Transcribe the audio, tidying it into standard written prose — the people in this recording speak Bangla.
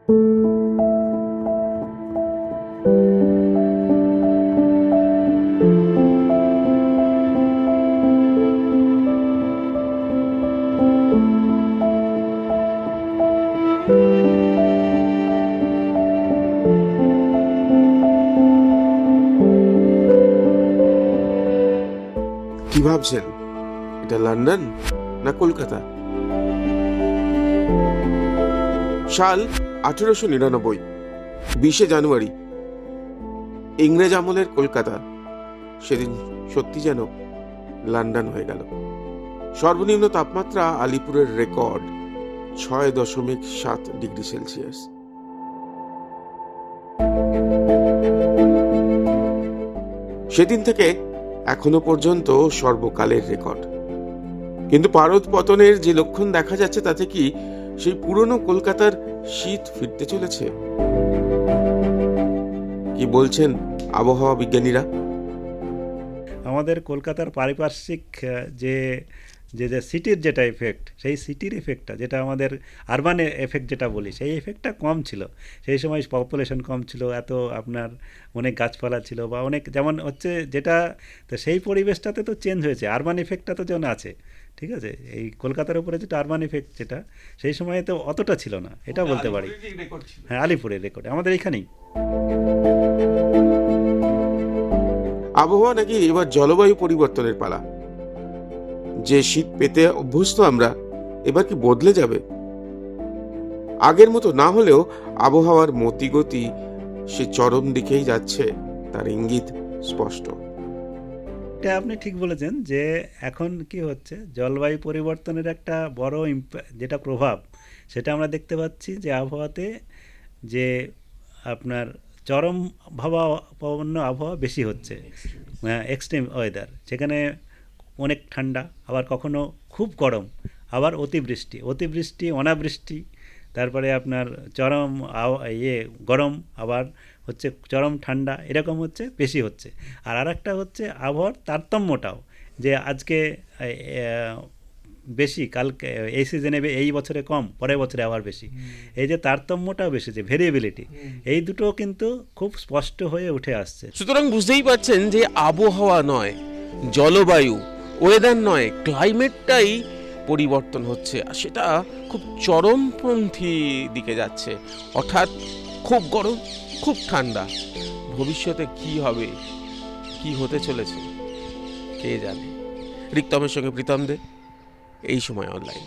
কি ভাবছেন, এটা লন্ডন না কলকাতা? সাল 1899, 20শে জানুয়ারি, ইংরেজ আমলের কলকাতা সেদিন সত্যি যেন লন্ডন হয়ে গেল। সর্বনিম্ন তাপমাত্রা আলিপুরের রেকর্ড 6.7 ডিগ্রি সেলসিয়াস। সেদিন থেকে এখনো পর্যন্ত সর্বকালের রেকর্ড। কিন্তু পারদ পতনের যে লক্ষণ দেখা যাচ্ছে তাতে কি সেই পুরনো কলকাতার শীত ফিরতে চলেছে? কি বলছেন আবহাওয়া বিজ্ঞানীরা? আমাদের কলকাতার পারিপার্শ্বিক যে যে যে সিটির যেটা এফেক্ট, সেই সিটির এফেক্টটা, যেটা আমাদের আরবান এফেক্ট যেটা বলি, সেই এফেক্টটা কম ছিল। সেই সময় পপুলেশন কম ছিল, এত আপনার অনেক গাছপালা ছিল বা অনেক, যেমন হচ্ছে যেটা, তো সেই পরিবেশটাতে তো চেঞ্জ হয়েছে। আরবান এফেক্টটা তো যেমন আছে, ঠিক আছে, এই কলকাতার উপরে যেটা আরবান এফেক্ট, যেটা সেই সময়ে তো অতটা ছিল না, এটা বলতে পারি। হ্যাঁ, আলিপুরের রেকর্ড আমাদের এইখানেই। আবহাওয়া নাকি এবার জলবায়ু পরিবর্তনের পালা। যে শীত পেতে অভ্যস্ত আমরা, এবার কি বদলে যাবে? আগের মতো না হলেও আবহাওয়ার মতিগতি সে চরম দিকেই যাচ্ছে, তার ইঙ্গিত স্পষ্ট। এটা আপনি ঠিক বলেছেন যে এখন কি হচ্ছে, জলবায়ু পরিবর্তনের একটা বড় যেটা প্রভাব, সেটা আমরা দেখতে পাচ্ছি যে আবহাওয়াতে যে আপনার চরম ভাবাপন্ন আবহাওয়া বেশি হচ্ছে, এক্সট্রিম ওয়েদার, সেখানে অনেক ঠান্ডা, আবার কখনো খুব গরম, আবার অতিবৃষ্টি, অনাবৃষ্টি, তারপরে আপনার চরম গরম, আবার হচ্ছে চরম ঠান্ডা, এরকম হচ্ছে বেশি হচ্ছে। আর আরেকটা হচ্ছে আবহাওয়ার তারতম্যটাও, যে আজকে বেশি, কালকে এই সিজনে এই বছরে কম, পরের বছরে আবার বেশি, এই যে তারতম্যটাও বেশি, যে ভেরিয়েবিলিটি, এই দুটো কিন্তু খুব স্পষ্ট হয়ে উঠে আসছে। সুতরাং বুঝতেই পারছেন যে আবহাওয়া নয়, জলবায়ু, ওয়েদার নয়, ক্লাইমেটটাই পরিবর্তন হচ্ছে, আর সেটা খুব চরমপন্থী দিকে যাচ্ছে। অর্থাৎ খুব গরম, খুব ঠান্ডা। ভবিষ্যতে কি হবে, কি হতে চলেছে, কে জানে। রিক্তমের সঙ্গে প্রীতম দে, এই সময় অনলাইন।